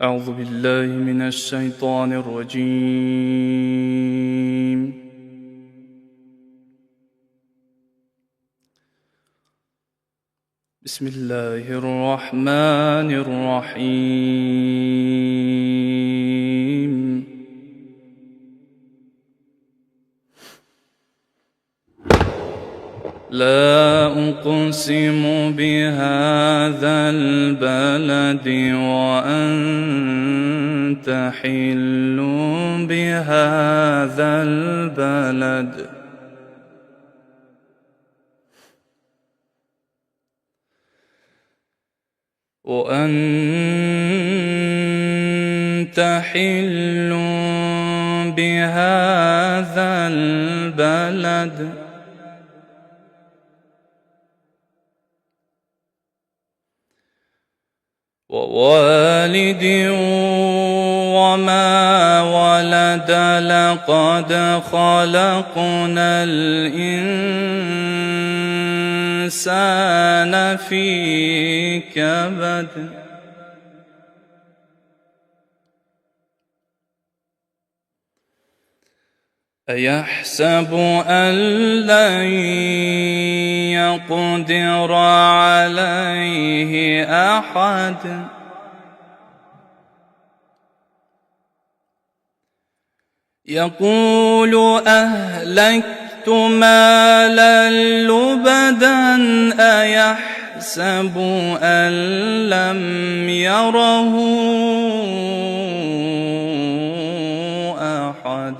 أعوذ بالله من الشيطان الرجيم. بسم الله الرحمن الرحيم. لا أقسم بهذا البلد وأنت حل بهذا البلد وأنت حل بهذا البلد ووالد وما ولد لقد خلقنا الإنسان في كبد أيحسب أن لن يقدر عليه أحد يقول أهلكت مالا لبدا أيحسب أن لم يره أحد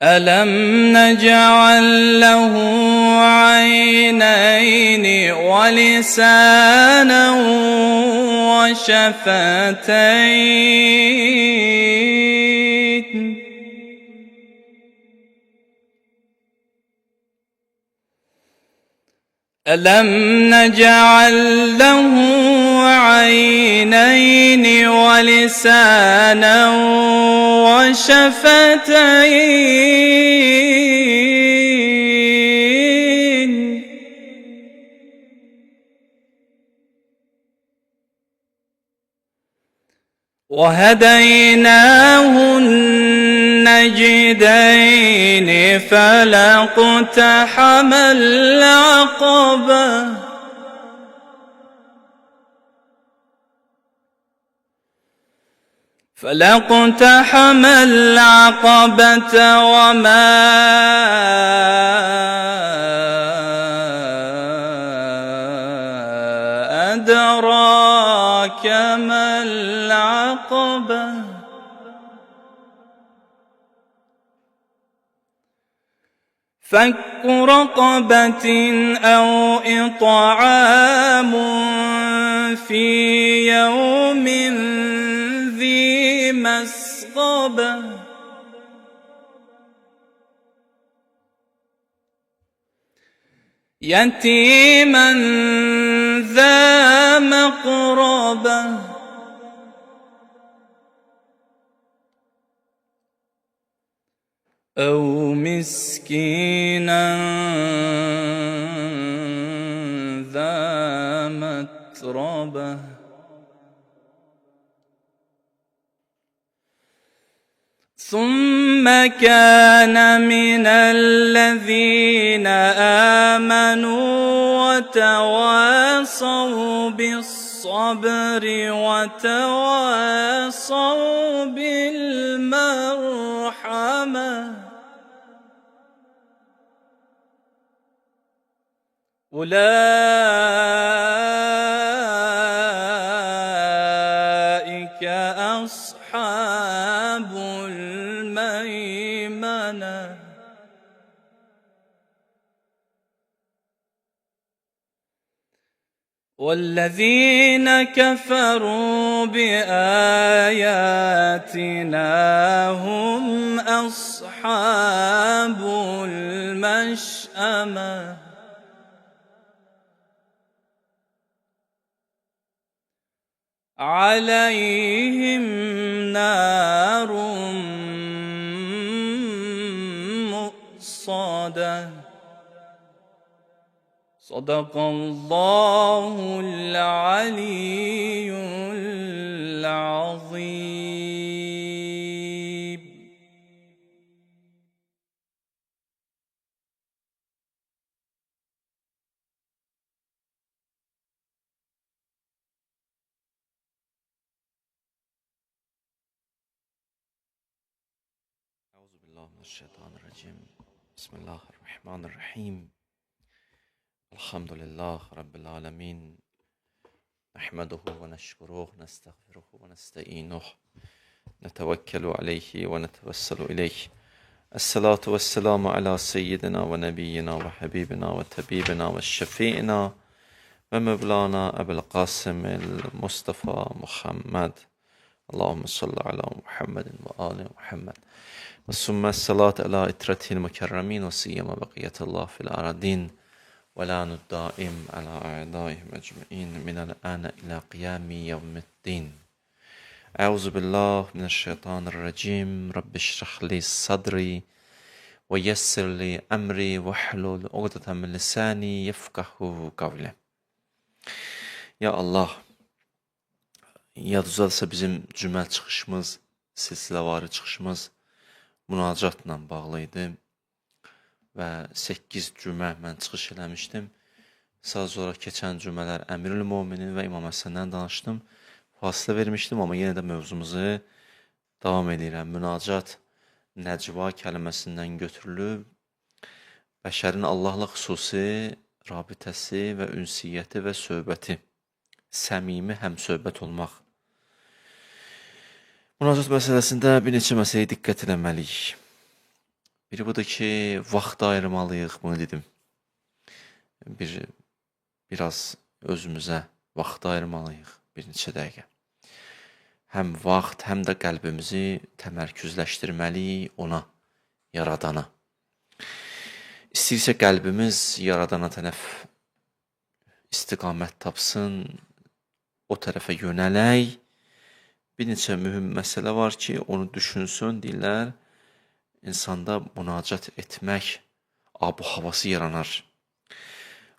ألم نجعل له عينين ولسانا وشفتين ألم نجعل له عينين ولسانا وشفتين وهديناه النجدين فلاقتحم العقبة وما أدراك ما العقبة فك رقبة أو إطعام في يوم ذي مسغبة يتيما ذا مقربة أو مسكينا ذا متربة ثم كان من الذين آمنوا وتواصوا بالصبر وتواصوا بالمرحمة أولئك أصحاب الميمنة والذين كفروا بآياتنا هم أصحاب المشأمة عليهم نار مؤصدة Sadaqallahul aliyyul azim. أعوذ بالله من الشيطان الرجيم. بسم الله الرحمن الرحيم. الحمد لله رب العالمين، نحمده ونشكره ونستغفره ونستعينه نتوكل عليه ونتوسل إليه. الصلاة والسلام على سيدنا ونبينا وحبيبنا وطبيبنا وشفيعنا ومولانا أبي القاسم المصطفى محمد. اللهم صل على محمد وآل محمد. ثم الصلاة على إترته المكرمين وسيما بقية الله في الأرضين ولعن الدائم على أعدائهم أجمعين من الآن إلى قيام يوم الدين. أعوذ بالله من الشيطان الرجيم. رب اشرح لي صدري ويسر لي أمري واحلل عقدة من لساني يفقهوا قولي. Ya Allah, yadınızdadırsa bizim cümlə çıxışımız, silsiləvari çıxışımız münacatla bağlı idi və 8 cümə mən çıxış eləmişdim. Sadəcə olaraq keçən cümələr Əmirül Möminin və İmam Həsəndən danışdım. Fasilə vermişdim, amma yenə də mövzumuzu davam edirəm. Münacat nəcva kəlməsindən götürülüb, bəşərin Allahla xüsusi rabitəsi və ünsiyyəti və söhbəti, səmimi həmsöhbət olmaq. Münacat məsələsində bir neçə məsələyə diqqət eləməliyik. Biri budur ki, vaxt ayırmalıyıq, bunu dedim. Biraz özümüzə vaxt ayırmalıyıq, bir neçə dəqiqə. Həm vaxt, həm də qəlbimizi təmərküzləşdirməliyik ona, yaradana. İstəyirsə qəlbimiz yaradana tərəf istiqamət tapsın, o tərəfə yönələk. Bir neçə mühüm məsələ var ki, onu düşünsün, deyirlər, insanda münacat etmək abu havası yaranar.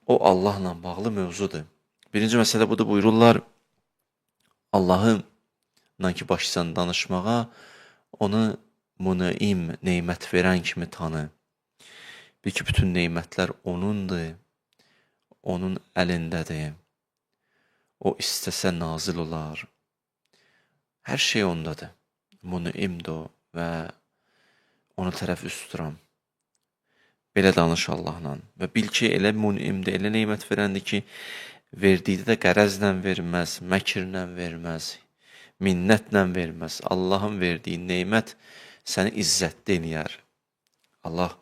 O Allahla bağlı mövzudur. Birinci məsələ budur, buyururlar, Allahınla ki başlasan danışmağa, onu müneim, neymət verən kimi tanı. Bil ki, bütün neymətlər onundur, onun əlindədir. O istəsə nazil olar. Hər şey ondadır. Müneimdir o və ona tərəf üst tuturam. Belə danış Allahla. Və bil ki, elə müneimdir, elə neymət verəndir ki, verdikdə də qərəzlə verməz, məkirlə verməz, minnətlə verməz. Allahın verdiyi neymət səni izzətli eləyər. Allah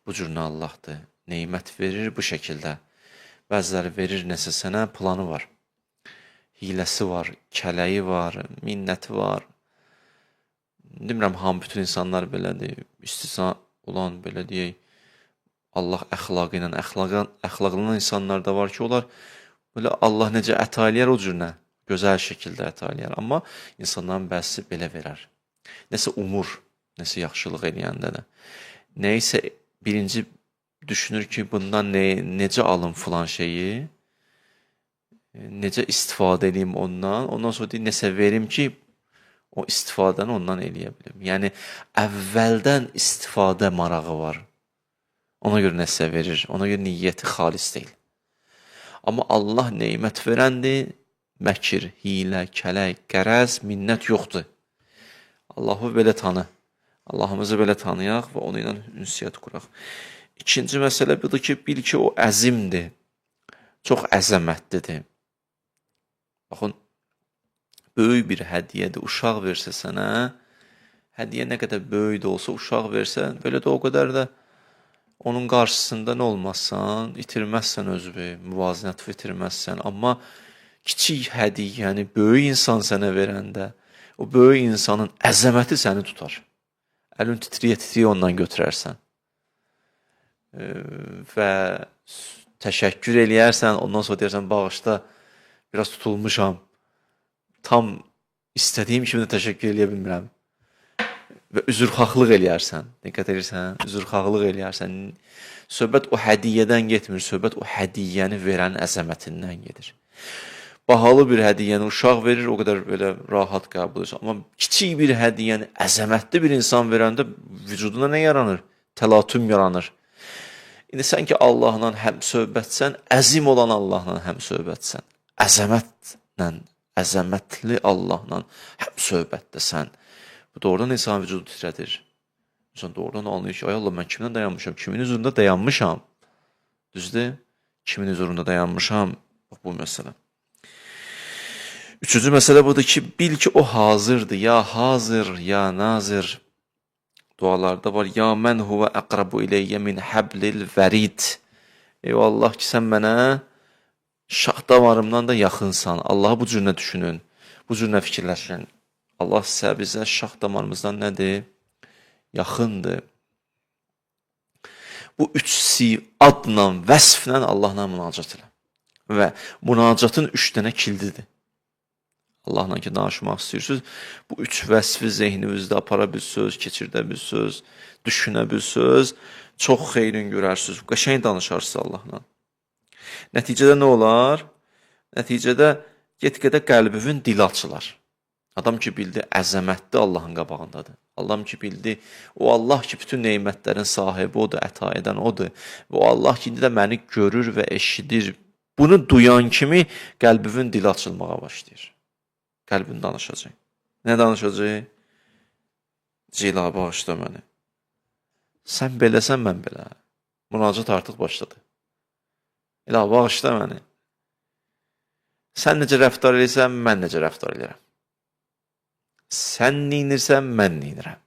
bu cür Allahdır. Neymət verir bu şəkildə. Bəziləri verir nəsə sənə, planı var. Hiləsi var, kələyi var, minnəti var. Demirəm, hamı bütün insanlar belədir. İstisna olan, belə deyək, Allah əxlaqı ilə, əxlaqlanan insanlar da var ki, onlar belə Allah necə əta eləyər o cür nə? Gözəl şəkildə əta eləyər. Amma insanların bəzisi belə verər. Nəsə umur, nəsə yaxşılıq eləyəndə də. Nəysə birinci düşünür ki, bundan necə alım filan şeyi, necə istifadə edeyim ondan, ondan sonra deyir, nəsə verim ki, o istifadəni ondan eləyə bilim. Yəni, əvvəldən istifadə marağı var. Ona görə nəsə verir, ona görə niyyəti xalis deyil. Amma Allah neymət verəndir, məkir, hilə, kələk, qərəz, minnət yoxdur. Allahı belə tanı. Allahımızı belə tanıyaq və onu ilə ünsiyyət quraq. İkinci məsələ budur ki, bil ki, o əzimdir, çox əzəmətlidir. Baxın, böyük bir hədiyyədir, uşaq versə sənə, hədiyyə nə qədər böyük də olsa, uşaq versə, belə də o qədər də onun qarşısında nə olmazsan, itirməzsən özünü, müvazinəti itirməzsən. Amma kiçik hədiyyəni böyük insan sənə verəndə, o böyük insanın əzəməti səni tutar. Əlin titriyə-titriyə ondan götürərsən. Və təşəkkür eləyərsən, ondan sonra deyərsən, bağışda biraz tutulmuşam, tam istədiyim kimi də təşəkkür eləyə bilmirəm. və üzrxahlıq eləyərsən. Diqqət edirsən? Üzrxahlıq eləyərsən. Söhbət o hədiyyədən getmir, söhbət o hədiyyəni verən əzəmətindən gedir. Bahalı bir hədiyyəni uşaq verir, o qədər belə rahat qəbul edir. Amma kiçik bir hədiyyəni əzəmətli bir insan verəndə vücuduna nə yaranır? Təlatüm yaranır. İndi sən ki Allahla həm söhbətsən, əzim olan Allahla həm söhbətsən. Əzəmətlə, əzəmətli Allahla həm söhbətdəsən. Bu doğrudan insan vücudu titrədir. İnsan doğrudan anlayır ki, ay Allah, mən kimdən dayanmışam? Kimin huzurunda dayanmışam? Düzdür? Kimin huzurunda dayanmışam? Bax, bu məsələ. Üçüncü məsələ budur ki, bil ki, o hazırdır. Ya hazır, ya nazir. Dualarda var. Ya mən huvə əqrabu iləyyə min həblil vərid. Ey Allah ki, sən mənə şah damarımdan da yaxınsan. Allahı bu cürünə düşünün. Bu cürünə fikirləşin. Allah sizə bizə şah damarımızdan nədir? Yaxındır. Bu üç adla, vəsflə Allahla münacat elə. Və münacatın 3 dənə kildidir. Allahla ki, danışmaq istəyirsiniz. Bu 3 vəsfi zehninizdə apara bilsiniz, keçirdə bilsiniz, düşünə bilsiniz, çox xeyrin görərsiniz. Qəşəng danışarsınız Allahla. Nəticədə nə olar? Nəticədə get-gedə qəlbinin dili açılar. Adam ki, bildi, əzəmətli Allahın qabağındadır. Adam ki, bildi, o Allah ki, bütün neymətlərin sahibi odur, əta edən odur. Və o Allah ki, indi də məni görür və eşidir. Bunu duyan kimi qəlbinin dili açılmağa başlayır. Qəlbin danışacaq. Nə danışacaq? Cila, bağışla məni. Sən beləsən, mən belə. Münacat artıq başladı. İlah, bağışla məni. Sən necə rəftar edirsən, mən necə rəftar edirəm. Sən neynirsən, mən neynirəm.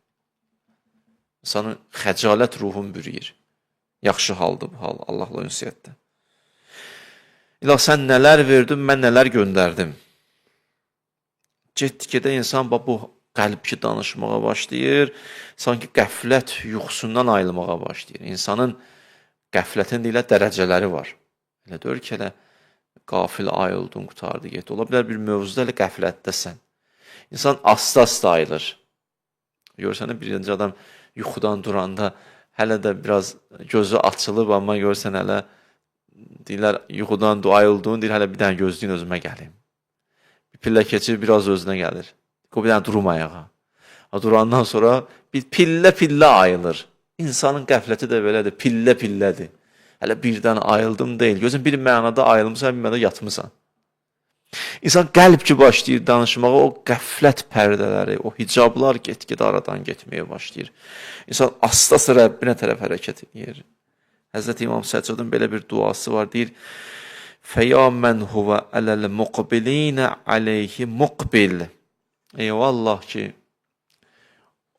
İnsanın xəcalət ruhun bürüyür. Yaxşı haldır bu hal, Allahla ünsiyyətdə. İlah, sən nələr verdin, mən nələr göndərdim. Getdikcə insan bu qəlb ki danışmağa başlayır, sanki qəflət yuxusundan ayılmağa başlayır. İnsanın qəflətin ilə dərəcələri var. Elə deyir ki, elə qafil ayıldın, qutardı, getdi. Ola bilər bir mövzuda elə qəflətdəsən. İnsan asta-asta ayılır. Görsən, birinci adam yuxudan duranda hələ də biraz gözü açılıb, amma görsən hələ deyirlər, yuxudan ayıldın, deyir, hələ bir dənə gözlüyün özümə gəlim. Pillə keçir, biraz özünə gəlir. O bir dənə durum ayağa. Durandan sonra bir pillə-pillə ayılır. İnsanın qəfləti də belədir, pillə-pillədir. Hələ birdən ayıldım deyil. Gözün bir mənada ayılmışsan, bir mənada yatmışsan. İnsan qəlb ki başlayır danışmağa, o qəflət pərdələri, o hicablar get-gedə aradan getməyə başlayır. İnsan asta-asta Rəbbinə tərəf hərəkət edir. Həzrət İmam Səccadın belə bir duası var, deyir, Fəya mən huvə ələl muqbilinə aleyhi muqbil. Eyvallah ki,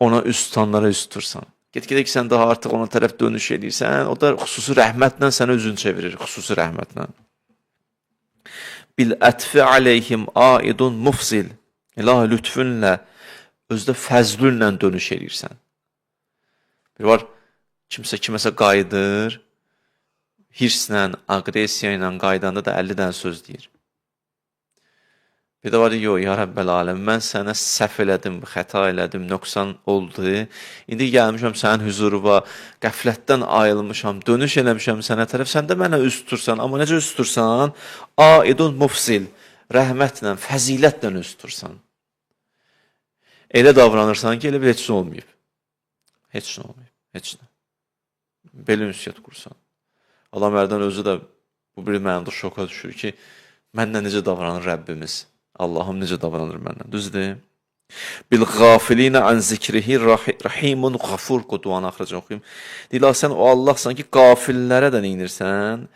ona üst tutanlara üst tutursan. Get-gedə ki, sən daha artıq ona tərəf dönüş edirsən, o da xüsusi rəhmətlə sənə üzün çevirir, xüsusi rəhmətlə. Bil ətfi aleyhim aidun mufzil. İlahi lütfünlə, özdə fəzlünlə dönüş edirsən. Bir var, kimsə kiməsə qayıdır, hirslə, aqresiya ilə qaydanda da 50 dənə söz deyir. Bir də var, yox, ya Rəbbəl aləm, mən sənə səhv elədim, xəta elədim, nöqsan oldu. İndi gəlmişəm sənin hüzuruna, qəflətdən ayılmışam, dönüş eləmişəm sənə tərəf, sən də mənə üst tutursan. Amma necə üst tutursan? Aidun mufsil, rəhmətlə, fəzilətlə üst tutursan. Elə davranırsan ki, elə bir heç nə olmayıb. Heç nə olmayıb, heç nə. Belə ünsiyyət qursan. Allah ərdən özü də bu bir mənada şoka düşür ki, mənlə necə davranır Rəbbimiz? Allahım necə davranır mənlə? Düzdür? Bil qafilinə an zikrihi rahimun qafur duanı axıracaq oxuyum. Deyirlər, sən o Allahsan ki, qafillərə də neynirsən?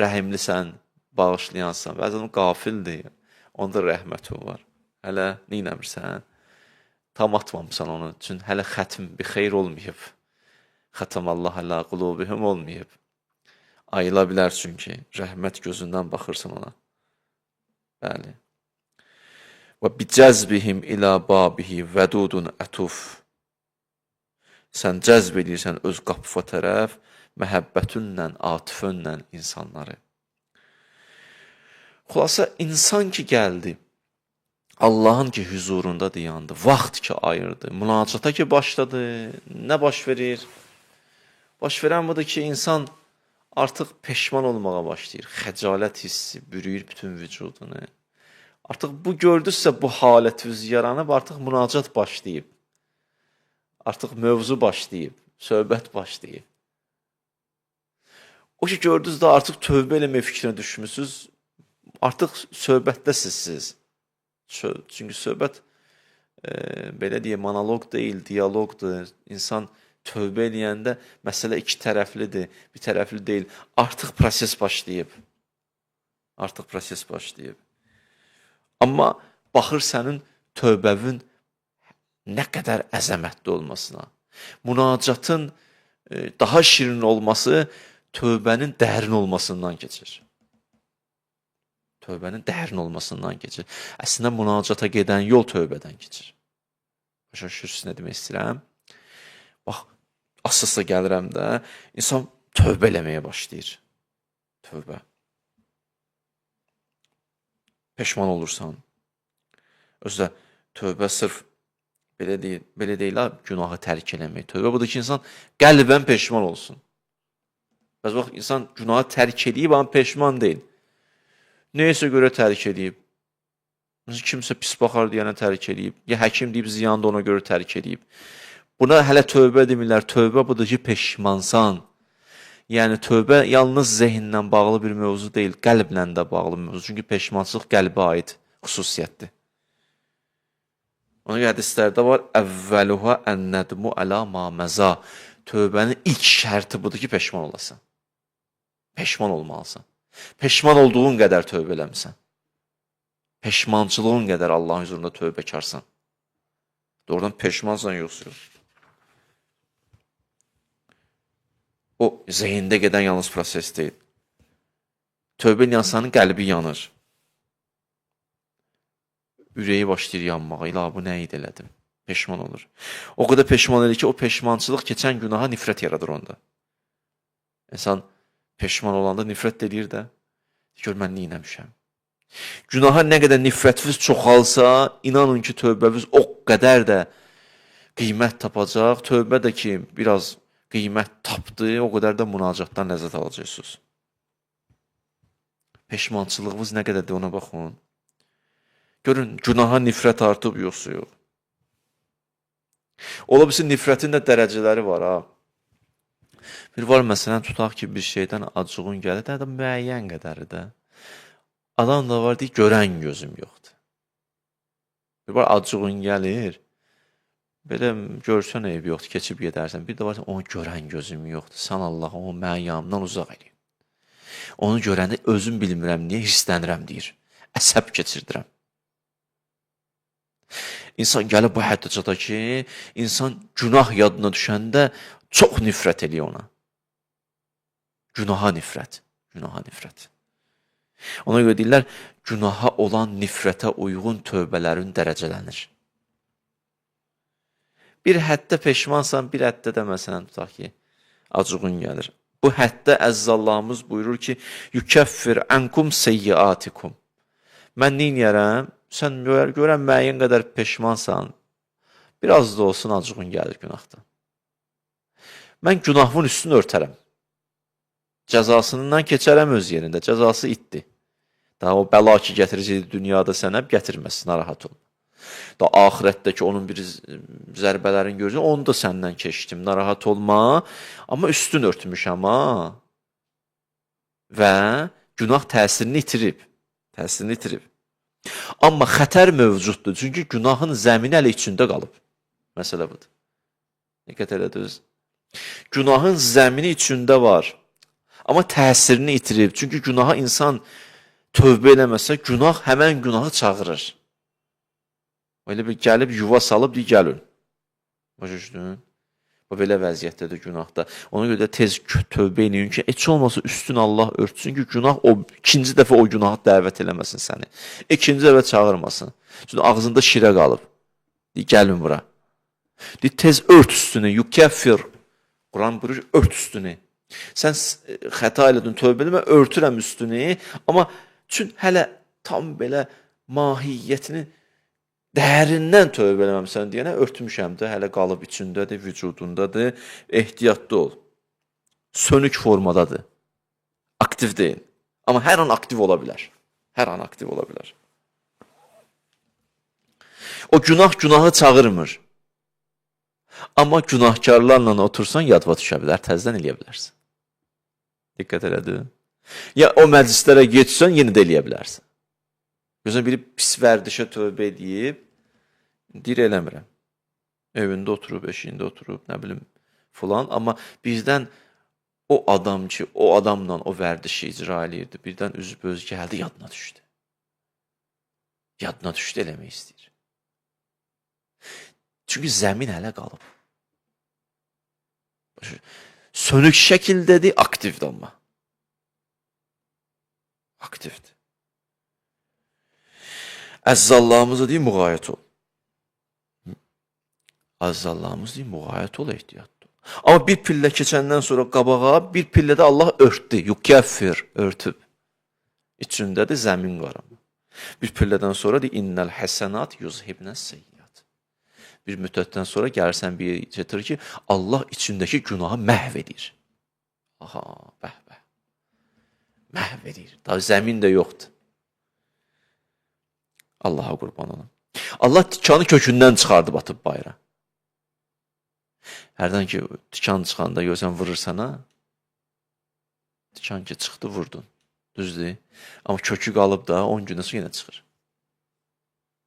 Rəhimlisən, bağışlayansan. Bəzən o qafildir, onda rəhmətin var. Hələ neynəmirsən? Tam atmamısan onun üçün. Hələ xətm bir xeyr olmayıb. Xətəmallah ələ qulubihim olmayıb. Ayıla bilər çünki. Rəhmət gözündən baxırsan ona. Bəli. Və bicəzbihim ilə babihi vədudun ətuf. Sən cəzb edirsən öz qapıfa tərəf, məhəbbətünlə, atifönlə insanları. Xulasa, insan ki gəldi, Allahın ki huzurunda dayandı, vaxt ki ayırdı, münacata ki başladı. Nə baş verir? Baş verən budur ki, insan artıq peşman olmağa başlayır. Xəcalət hissi bürüyür bütün vücudunu. Artıq bu gördüsə bu halət üz yaranıb, artıq münacat başlayıb. Artıq mövzu başlayıb, söhbət başlayıb. O ki gördünüz də artıq tövbə eləmək fikrinə düşmüsünüz, artıq söhbətdəsiz siz. Çünki söhbət belə deyə monoloq deyil, dialoqdur. İnsan tövbə eləyəndə məsələ iki tərəflidir, bir tərəfli deyil. Artıq proses başlayıb. Artıq proses başlayıb. Amma baxır sənin tövbəvin nə qədər əzəmətli olmasına. Münacatın daha şirin olması tövbənin dərin olmasından keçir. Tövbənin dərin olmasından keçir. Əslində münacata gedən yol tövbədən keçir. Başa düşürsünüz nə demək istəyirəm? Bax, asılsa gəlirəm də, insan tövbə eləməyə başlayır. Tövbə. Peşman olursan. Özdə tövbə sırf belə deyil, günahı tərk eləmək. Tövbə budur ki, insan qəlbən peşman olsun. Bəzi vaxt insan günahı tərk edib, amma peşman deyil. Neysə görə tərk edib. Kimsə pis baxar deyənə tərk edib. Ya həkim deyib ziyandı ona görə tərk edib. Buna hələ tövbə demirlər. Tövbə budur ki, peşmansan. Yəni tövbə yalnız zehinlə bağlı bir mövzu deyil, qəlblə də bağlı bir mövzu. Çünki peşmançılıq qəlbə aid xüsusiyyətdir. Ona görə hədislərdə var, əvvəluha ən-nədmu əla ma məza. Tövbənin ilk şərti budur ki, peşman olasan. Peşman olmalısan. Peşman olduğun qədər tövbə eləmisən. Peşmançılığın qədər Allahın huzurunda tövbəkarsan. Doğrudan peşmansan yoxsa yox. O, zehində gedən yalnız proses deyil. Tövbə insanın qəlbi yanır. Ürəyi başlayır yanmağa. İla, bu nə idi elədim? Peşman olur. O qədər peşman edir ki, o peşmançılıq keçən günaha nifrət yaradır onda. İnsan peşman olanda nifrət edir də, gör mən nə eləmişəm. Günaha nə qədər nifrətiniz çoxalsa, inanın ki, tövbəniz o qədər də qiymət tapacaq. Tövbə də ki, biraz qiymət tapdı, o qədər də münacatdan ləzzət alacaqsınız. Peşmançılığınız nə qədərdir, ona baxın. Görün, günaha nifrət artıb yoxsa yox. Ola bilsin, nifrətin də dərəcələri var, ha. Bir var, məsələn, tutaq ki, bir şeydən acığın gəlir, də müəyyən qədəri də. Adam da var, deyir, görən gözüm yoxdur. Bir var, acığın gəlir, belə görsən eyb yoxdur, keçib gedərsən. Bir də var, onu görən gözüm yoxdur. Sən Allah, onu mənim yanımdan uzaq edin. Onu görəndə özüm bilmirəm, niyə hirslənirəm, deyir. Əsəb keçirdirəm. İnsan gəlib bu həddə çata ki, insan günah yadına düşəndə çox nifrət eləyir ona. Günaha nifrət. Günaha nifrət. Ona görə deyirlər, günaha olan nifrətə uyğun tövbələrin dərəcələnir. Bir həddə peşmansan, bir həddə də məsələn tutaq ki, acığın gəlir. Bu həddə Əzzallahımız buyurur ki, yükəffir ənkum seyyiatikum. Mən neyniyərəm? Sən görən müəyyən qədər peşmansan, biraz da olsun acığın gəlir günahdan. Mən günahımın üstünü örtərəm. Cəzasından keçərəm öz yerində. Cəzası itdi. Daha o bəla ki gətirəcəkdir dünyada sənə, gətirməsin, narahat ol. Daha axirətdəki onun bir zərbələrini görəcək, onu da səndən keçdim, narahat olma. Amma üstün örtmüşəm, ha. Və günah təsirini itirib. Təsirini itirib. Amma xətər mövcuddur. Çünki günahın zəmini hələ içində qalıb. Məsələ budur. Diqqət elədiniz. Günahın zəmini içində var. Amma təsirini itirib. Çünki günaha insan tövbə eləməsə, günah həmən günahı çağırır. Elə bir gəlib yuva salıb, deyir, gəlin. Başa düşdün? Bu belə vəziyyətdədir günahda. Ona görə də tez tövbə eləyin ki, heç olmasa üstün Allah örtsün ki, günah ikinci dəfə o günahı dəvət eləməsin səni. İkinci dəfə çağırmasın. Çünki ağzında şirə qalıb. Deyir, gəlin bura. Deyir, tez ört üstünü, yukəffir. Quran buyurur, ört üstünü. Sən xəta elədin, tövbə eləmə, örtürəm üstünü. Amma çünki hələ tam belə mahiyyətini Dərindən tövbə eləməmsən deyənə örtmüşəm də, hələ qalıb içindədir, vücudundadır. Ehtiyatlı ol. Sönük formadadır. Aktiv deyil. Amma hər an aktiv ola bilər. Hər an aktiv ola bilər. O günahı çağırmır. Amma günahkarlarla otursan yadva düşə bilər, təzədən eləyə bilərsən. Diqqət elədin. Ya o məclislərə getsən, yenə də eləyə bilərsən. Gözən biri pis vərdişə tövbə edib, deyir eləmirəm. Evində oturub, eşiyində oturub, nə bilim filan. Amma bizdən o adam ki, o adamla o vərdişi icra eləyirdi, birdən üzüb özü gəldi, yadına düşdü. Yadına düşdü, eləmək istəyir. Çünki zəmin hələ qalıb. Sönük şəkildədir, aktivdir amma. Aktivdir. Əzzallahımızı deyim, müğayət ol. Əzzallahımızı deyim, müğayət ol, ehtiyatlı ol. Amma bir pillə keçəndən sonra qabağa, bir pillədə Allah örtdü, yukəffir, örtüb. İçindədir zəmin qaramı. Bir pillədən sonra deyir, innəl həsənat yuzhibnəs seyyiyyat. Bir müddətdən sonra gəlirsən bir yere gətirir ki, Allah içindəki günahı məhv edir. Aha, bəh. Məhv edir. Daha zəmin də yoxdur. Allaha qurban olun. Allah tikanı kökündən çıxardıb atıb bayra. Hərdən ki, tikan çıxanda görsən vurur sana, tikan ki, çıxdı, vurdun. Düzdür. Amma kökü qalıb da 10 gündən sonra yenə çıxır.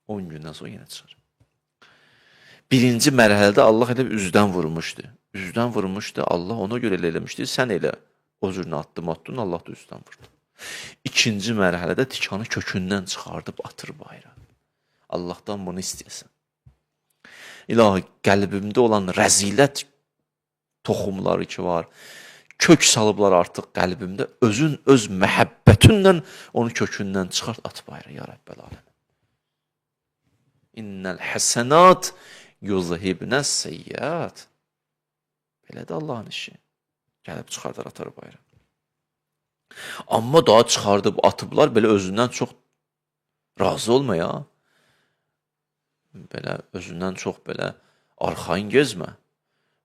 10 gündən sonra yenə çıxır. Birinci mərhələdə Allah elə üzdən vurmuşdu. Üzdən vurmuşdu, Allah ona görə elə eləmişdi. Sən elə o cürünə attın, Allah da üzdən vurdu. İkinci mərhələdə tikanı kökündən çıxardıb atır bayra. Allahdan bunu istəyəsən. İlahi, qəlbimdə olan rəzilət toxumları ki var, kök salıblar artıq qəlbimdə, özün öz məhəbbətinlə onu kökündən çıxart, at bayra, ya Rəbbəl aləm. İnnəl həsənat yuzhibnəs seyyiat. Belədir Allahın işi. Gəlib çıxardar, atar bayra. Amma daha çıxardıb atıblar, belə özündən çox razı olma ya. Belə özündən çox belə arxayın gezmə.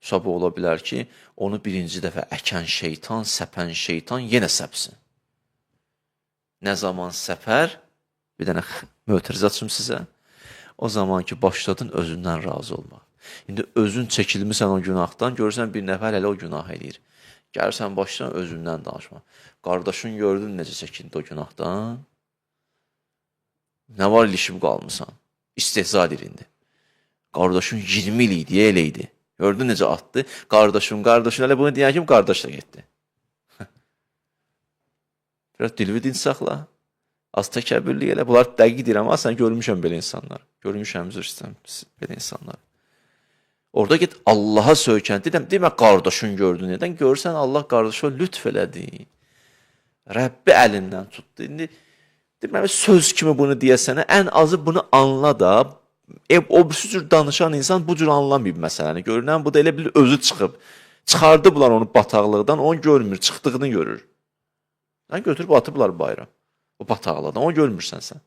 Sabah ola bilər ki, onu birinci dəfə əkən şeytan, səpən şeytan yenə səpsin. Nə zaman səpər, bir dənə mötərizə açım sizə. O zaman ki, başladın özündən razı olmaq. İndi özün çəkilmirsən o günahdan, görürsən bir nəfər hələ o günah eləyir. Gəlirsən başdan özündən danışma. Qardaşın gördün necə çəkildi o günahdan? Nə var ilişib qalmısan? İstehza edir indi. Qardaşın 20 il idi, elə idi. Gördün necə atdı? Qardaşın, hələ bunu deyən kim qardaşla getdi. Biraz dilvi dinç saxla. Az təkəbbürlü elə. Bunlar dəqiq deyirəm, amma sən görmüşəm belə insanlar. Görmüşəm, üzr istəyirəm belə insanlar. Orada get Allaha söykən. Demə qardaşın gördün. Nədən görürsən Allah qardaşa lütf elədi. Rəbbi əlindən tutdu. İndi deməli söz kimi bunu deyəsənə ən azı bunu anla da. O cür danışan insan bu cür anlamayıb məsələni. Görünən bu da elə bir özü çıxıb. Çıxardıblar onu bataqlıqdan, onu görmür, çıxdığını görür. Sən götürüb atıblar bayram. O bataqlıqdan, onu görmürsən sən.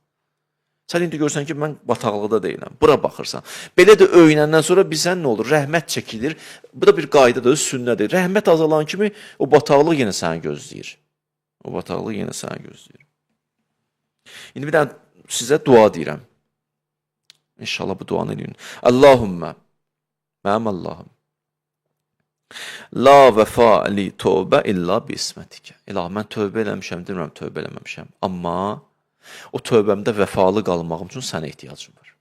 Sən indi görsən ki, mən bataqlıqda deyiləm. Bura baxırsan. Belə də öyrənəndən sonra bizən nə olur? Rəhmət çəkilir. Bu da bir qaydadır, sünnədir. Rəhmət azalan kimi o bataqlıq yenə səni gözləyir. O bataqlıq yenə səni gözləyir. İndi bir dənə sizə dua deyirəm. İnşallah bu duanı eləyin. Allahümmə, mənim Allahım, la vəfa li tövbə illa bi ismətikə. İlahi, mən tövbə eləmişəm, demirəm tövbə eləməmişəm. Amma o tövbəmdə vəfalı qalmağım üçün sənə ehtiyacım var.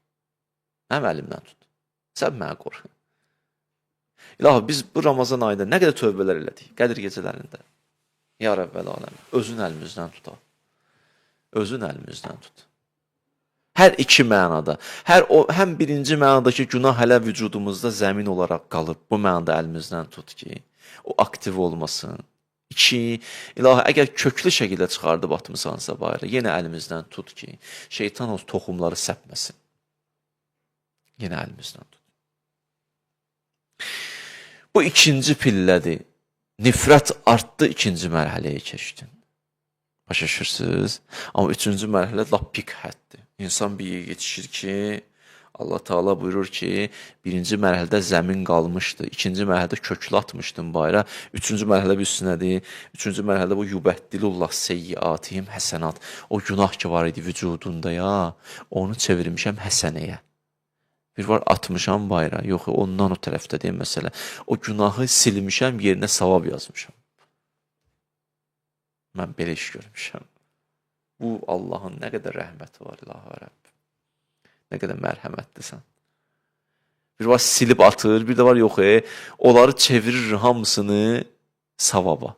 Mənim əlimdən tut. Sən mənə qoru. İlahi, biz bu Ramazan ayında nə qədər tövbələr elədik, Qədir gecələrində. Ya Rəbbəl aləm, özün əlimizdən tutal. Özün əlimizdən tut. Hər iki mənada. Həm birinci mənadakı günah hələ vücudumuzda zəmin olaraq qalıb. Bu mənada əlimizdən tut ki, o aktiv olmasın. 2. İlahi, əgər köklü şəkildə çıxardıb atmısansa bayra, yenə əlimizdən tut ki, şeytan o toxumları səpməsin. Yenə əlimizdən tut. Bu ikinci pillədir. Nifrət artdı, ikinci mərhələyə keçdin. Başa düşürsünüz? Amma üçüncü mərhələ lap pik həddir. İnsan bir yere yetişir ki, Allah Taala buyurur ki, birinci mərhələdə zəmin qalmışdı, ikinci mərhələdə köklü atmışdım bayra, üçüncü mərhələ bir üstünədir, üçüncü mərhələdə bu yubəddilullah seyyiatihim həsənat, o günah ki var idi vücudunda ya, onu çevirmişəm həsənəyə. Bir var atmışam bayra, yox ondan o tərəfdə deyim məsələ, o günahı silmişəm, yerinə savab yazmışam. Mən belə iş görmüşəm. Bu Allahın nə qədər rəhməti var, İlahi Rəbb. Nə qədər mərhəmətlisən. Bir var silib atır, bir də var yox, onları çevirir hamısını savaba.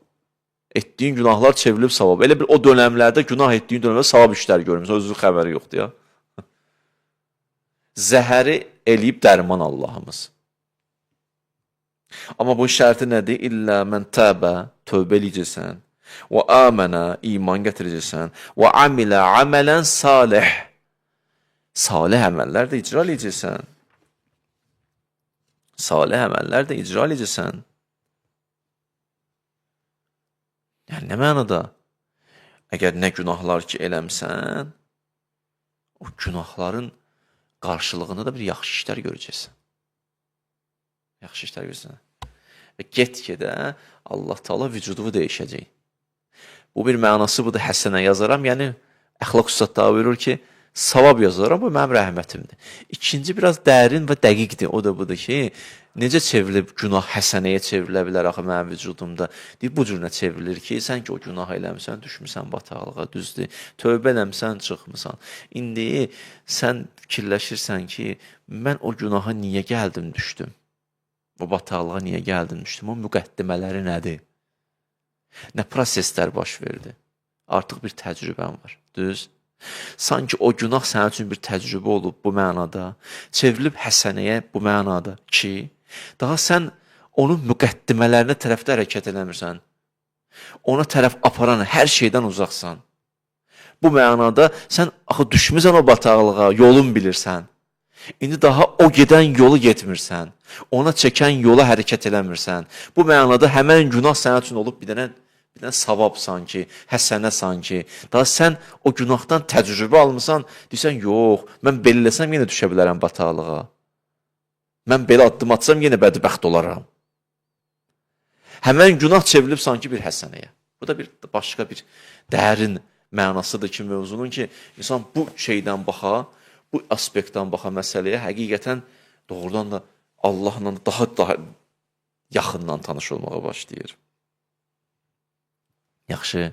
Etdiyin günahlar çevrilib savaba. Elə bir o dönəmlərdə günah etdiyin dönəmlərdə savab işlər görmüsən, özü xəbəri yoxdur ya. Zəhəri eləyib dərman Allahımız. Amma bu şərti nədir? İllə mən təbə, tövbə eləyəcəksən. Və əmənə, iman gətirəcəksən. Və amilə əmələn salih. Salih əməllər də icra edəcəksən. Salih əməllər də icra edəcəksən. Yəni, nə mənada? Əgər nə günahlar ki eləmsən, o günahların qarşılığında da bir yaxşı işlər görəcəksən. Yaxşı işlər görəcəksən. Və get-gedə Allah Taala vücudumu dəyişəcək. Bu bir mənası budur, həsənə yazaram. Yəni, əxlaq üstadları buyurur ki, savab yazaram, bu mənim rəhmətimdir. İkinci, biraz dərin və dəqiqdir. O da budur ki, necə çevrilib günah həsənəyə çevrilə bilər axı mənim vücudumda? Deyib, bu cürünə çevrilir ki, sən ki o günah eləmsən, düşmüsən bataqlığa, düzdür. Tövbə eləmsən, çıxmısan. İndi sən fikirləşirsən ki, mən o günaha niyə gəldim, düşdüm? O bataqlığa niyə gəldim, düşdüm? O müqəddimələri nədir? Nə proseslər baş verdi? Artıq bir təcrübən var, düz? Sanki o günah sənin üçün bir təcrübə olub bu mənada, çevrilib həsənəyə bu mənada ki, daha sən onun müqəddimələrinə tərəfdə hərəkət eləmirsən. Ona tərəf aparan hər şeydən uzaqsan. Bu mənada sən axı düşmüsən o bataqlığa, yolun bilirsən. İndi daha o gedən yolu getmirsən. Ona çəkən yola hərəkət eləmirsən. Bu mənada həmən günah sənin üçün olub bir dənə savab sanki, həsənə sanki. Daha sən o günahdan təcrübə almısan, deyirsən, yox, mən belə eləsəm yenə düşə bilərəm bataqlığa. Mən belə addım atsam yenə bədbəxt olaram. Həmən günah çevrilib sanki bir həsənəyə. Bu da bir başqa bir dərin mənasıdır ki, mövzunun ki, insan bu şeydən baxa, bu aspektdən baxa məsələyə həqiqətən doğrudan da Allahla daha yaxından tanış olmağa başlayır. Yaxşı,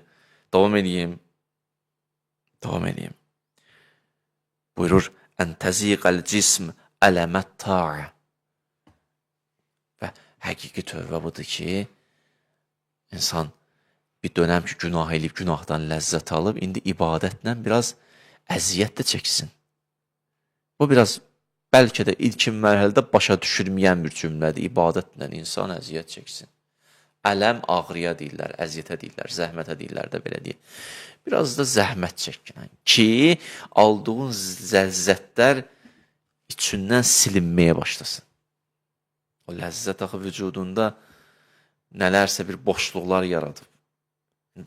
davam edeyim. Buyurur, ən təziqəl cism ələmət ta'a. Və həqiqi tövbə budur ki, insan bir dönəm ki, günah eləyib, günahdan ləzzət alıb, indi ibadətlə biraz əziyyət də çəksin. Bu biraz bəlkə də ilkin mərhələdə başa düşülməyən bir cümlədir. İbadətlə insan əziyyət çəksin. Ələm ağrıya deyirlər, əziyyətə deyirlər, zəhmətə deyirlər də belə deyir. Biraz da zəhmət çəkin ki, aldığın ləzzətlər içindən silinməyə başlasın. O ləzzət axı vücudunda nələrsə bir boşluqlar yaradıb.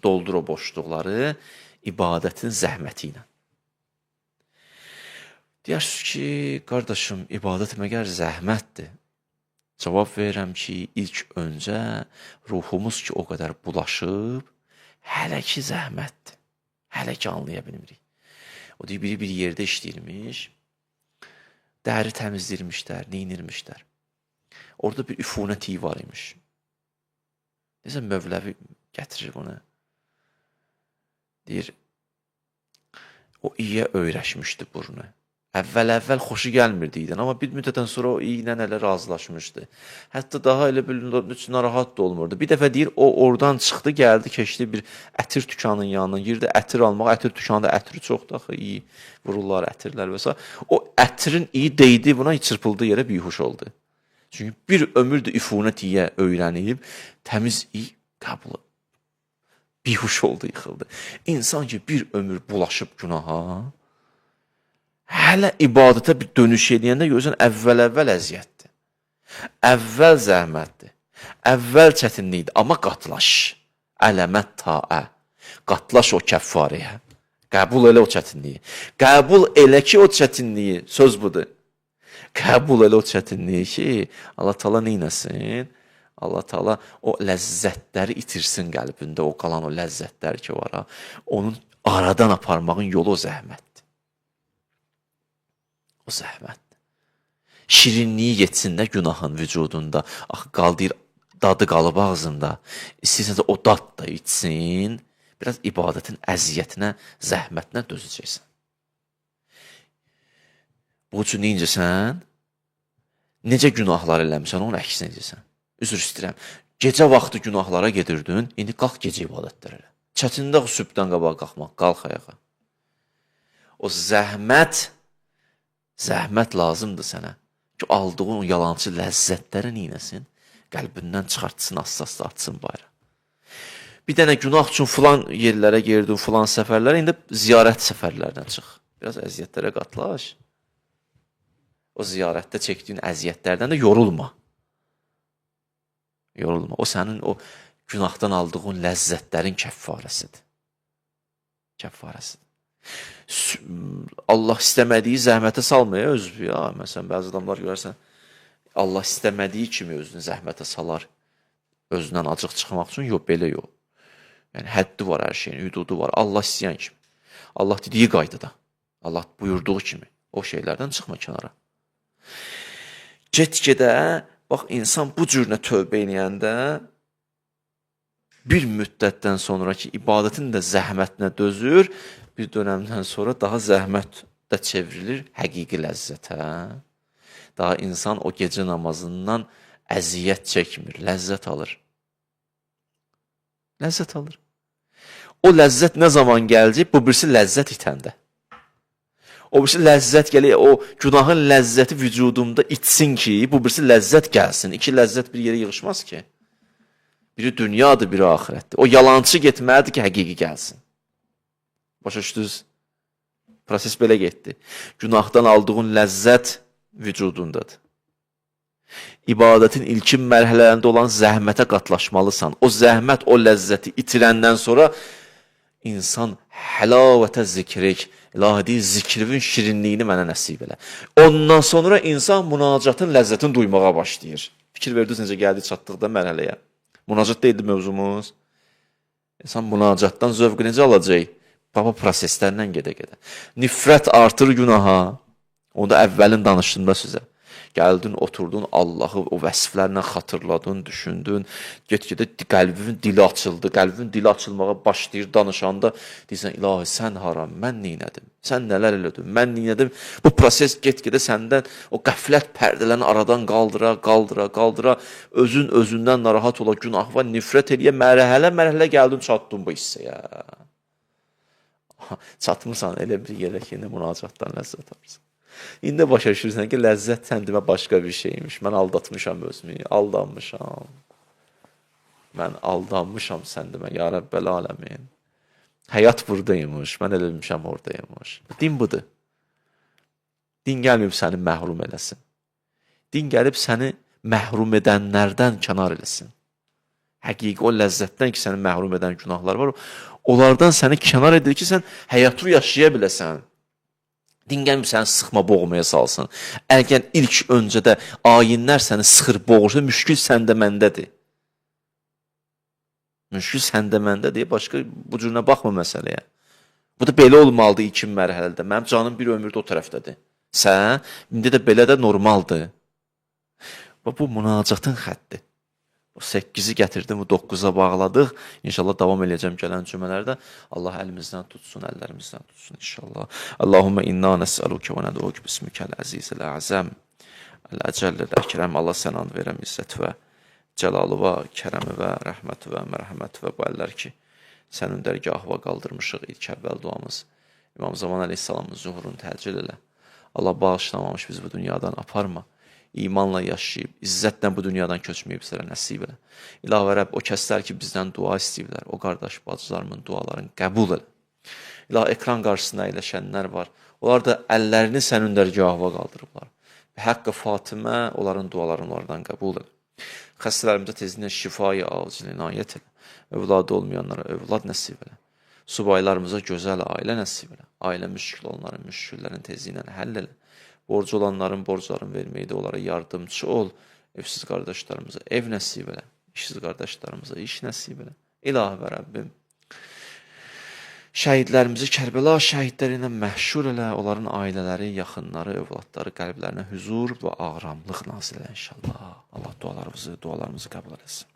Doldur o boşluqları ibadətin zəhməti ilə. Deyirsiniz ki, qardaşım, ibadət məgər zəhmətdir? Cavab verirəm ki, ilk öncə ruhumuz ki, o qədər bulaşıb, hələ ki zəhmətdir. Hələ ki anlaya bilmirik. O deyir, biri bir yerdə işləyirmiş, dəri təmizləyirmişlər, neyinirmişlər. Orada bir üfunət iyi var imiş. Necə Mövləvi gətirir bunu. Deyir, o iyiyə öyrəşmişdi burnu. Əvvəl xoşu gəlmirdi iyidən, amma bir müddətdən sonra o iyi ilə elə razılaşmışdı. Hətta daha elə bir narahat da olmurdu. Bir dəfə deyir, o oradan çıxdı, gəldi, keçdi bir ətir dükanının yanına, girdi ətir almaq, ətir dükanında ətiri çoxdur, axı, iyi vururlar, ətirlər və s. O ətirin iyi deydi, buna çırpıldığı yerə bihuş oldu. Çünki bir ömürdür üfunət iyiyə öyrənib, təmiz iyi qəbul bihuş oldu, yıxıldı. İnsan ki, bir ömür bulaşıb günaha, hələ ibadətə bir dönüş edəndə görürsən, əvvəl əziyyətdir. Əvvəl zəhmətdir. Əvvəl çətinlikdir. Amma qatlaş. Ələmət ta'a. Qatlaş o kəffarəyə. Qəbul elə o çətinliyi. Qəbul elə ki, o çətinliyi, söz budur. Qəbul elə o çətinliyi ki, Allah Taala neynəsin? Allah Taala o ləzzətləri itirsin qəlbində, o qalan o ləzzətlər ki var ha, onun aradan aparmağın yolu o zəhmətdir. O zəhmətdir. Şirinliyi getsin də günahın vücudunda. Axı qaldır, dadı qalıb ağzında. İstəyirsən o dad da içsin. Biraz ibadətin əziyyətinə, zəhmətinə dözəcəksən. Bu üçün necəsən? Necə günahlar eləmişsən, onun əksinə edəcəksən. Üzr istəyirəm. Gecə vaxtı günahlara gedirdin, indi qalx gecə ibadətlər elə. Çətindir axı sübhdən qabaq qalxmaq, qalx ayağa. O zəhmət lazımdır sənə. Ki, aldığın o yalancı ləzzətləri neynəsin? Qəlbindən çıxartsın, asla artsın bayra. Bir dənə günah üçün filan yerlərə girdin, filan səfərlərə, indi ziyarət səfərlərinə çıx. Biraz əziyyətlərə qatlaş. O ziyarətdə çəkdiyin əziyyətlərdən də yorulma. Yorulma. O sənin o günahdan aldığın ləzzətlərin kəffarəsidir. Kəffarəsidir. Allah istəmədiyi zəhmətə salmaya özü. Ya, məsələn, bəzi adamlar görərsən, Allah istəmədiyi kimi özünü zəhmətə salar. Özündən acıq çıxmaq üçün, yox, belə yox. Yəni, həddi var hər şeyin, hüdudu var. Allah istəyən kimi. Allah dediyi qaydada. Allah buyurduğu kimi. O şeylərdən çıxma kənara. Get-gedə, bax, insan bu cürünə tövbə eləyəndə bir müddətdən sonra ki, ibadətin də zəhmətinə dözür, bir dönəmdən sonra daha zəhmət də çevrilir həqiqi ləzzətə. Daha insan o gecə namazından əziyyət çəkmir, ləzzət alır. Ləzzət alır. O ləzzət nə zaman gələcək? Bu birisi ləzzət itəndə. O birisi ləzzət gəlir, o günahın ləzzəti vücudumda itsin ki, bu birisi ləzzət gəlsin. İki ləzzət bir yerə yığışmaz ki. Biri dünyadır, biri axirətdir. O yalançı getməlidir ki, həqiqi gəlsin. Başa düşdünüz? Proses belə getdi. Günahdan aldığın ləzzət vücudundadır. İbadətin ilkin mərhələlərində olan zəhmətə qatlaşmalısan. O zəhmət, o ləzzəti itirəndən sonra insan həlavətə zikrik, ilahi zikrivin şirinliyini mənə nəsib elə. Ondan sonra insan münacatın ləzzətini duymağa başlayır. Fikir verdiniz necə gəldi çatdıqda mərhələyə. Münacat deyildi mövzumuz. İnsan münacatdan zövq necə alacaq? Baba proseslərlə gedə-gedə. Nifrət artır günaha. Onu da əvvəlin danışdığımda sizə. Gəldin, oturdun, Allahı o vəsiflərlə xatırladın, düşündün. Get-gedə qəlbin dili açıldı. Qəlbin dili açılmağa başlayır danışanda. Deyirsən, ilahi, sən haram, mən neynədim? Sən nələr elədin? Mən neynədim? Bu proses get-gedə səndən o qəflət pərdələrini aradan qaldıra, özündən narahat ola, günah və nifrət eləyə, mərhələ gəldin, çatdın bu hissəyə. Çatmırsan elə bir yerə ki, indi münacatdan ləzzət alırsın. İndi başa düşürsən ki, ləzzət səndimə başqa bir şeymiş. Mən aldatmışam özümü, aldanmışam. Mən aldanmışam səndimə, ya Rəbbəl aləmin. Həyat buradaymış, mən eləmişəm oradaymış. Din budur. Din gəlməyib səni məhrum eləsin. Din gəlib səni məhrum edənlərdən kənar eləsin. Həqiqi o ləzzətdən ki, səni məhrum edən günahlar var, onlardan səni kənar edir ki, sən həyatı yaşaya biləsən. Din gəlməyib səni sıxma, boğmaya salsın. Əgər ilk öncədə ayinlər səni sıxır, boğursa, müşkül səndə məndədir. Müşkül səndə məndədir, başqa bu cürünə baxma məsələyə. Bu da belə olmalıdır ilkin mərhələdə. Mənim canım bir ömürdə o tərəfdədir. Sən, indi də belə də normaldır. Bu münacatın xətti. O 8-i gətirdim, 9-a bağladıq. İnşallah davam eləyəcəm gələn cümələrdə. Allah əlimizdən tutsun, əllərimizdən tutsun inşallah. Allahumma inna nəsəlukə və nədəvəkə bismikəl əzizəl əzəm. Əl-əcəlləl əkrəm. Allah sənə and verəm izzət və cəlalı və kərəmi və rəhməti və mərhəməti və bu əllər ki, sənin dərgahıva qaldırmışıq ilk əvvəl duamız. İmam Zaman əleyhissalamın zuhurunu təcil elə. Allah bağışlamamış bizi bu dünyadan aparma. İmanla yaşayıb, izzətlə bu dünyadan köçməyib sizlərə nəsib elə. İlahi Rəbb, o kəslər ki, bizdən dua istəyirlər, o qardaş bacılarımın dualarını qəbul elə. İlahi, ekran qarşısında əyləşənlər var. Onlar da əllərini sənin dərgahıva qaldırıblar. Həqqə Fatimə, onların dualarını onlardan qəbul elə. Xəstələrimizə tezliyə şifayı acil inayət elə. Övladı olmayanlara övlad nəsib elə. Subaylarımıza gözəl ailə nəsib elə. Ailə müşkül onların müşküllərin tezliyə həll elə. borcu olanların borclarını verməkdə onlara yardımcı ol. Evsiz qardaşlarımıza ev nəsib elə, işsiz qardaşlarımıza iş nəsib elə. İlahi və Rəbbim, şəhidlərimizi Kərbəla şəhidləri ilə məhşur elə, onların ailələri, yaxınları, övladları qəlblərinə huzur və ağramlıq nazil elə inşallah. Allah dualarımızı qəbul eləsin.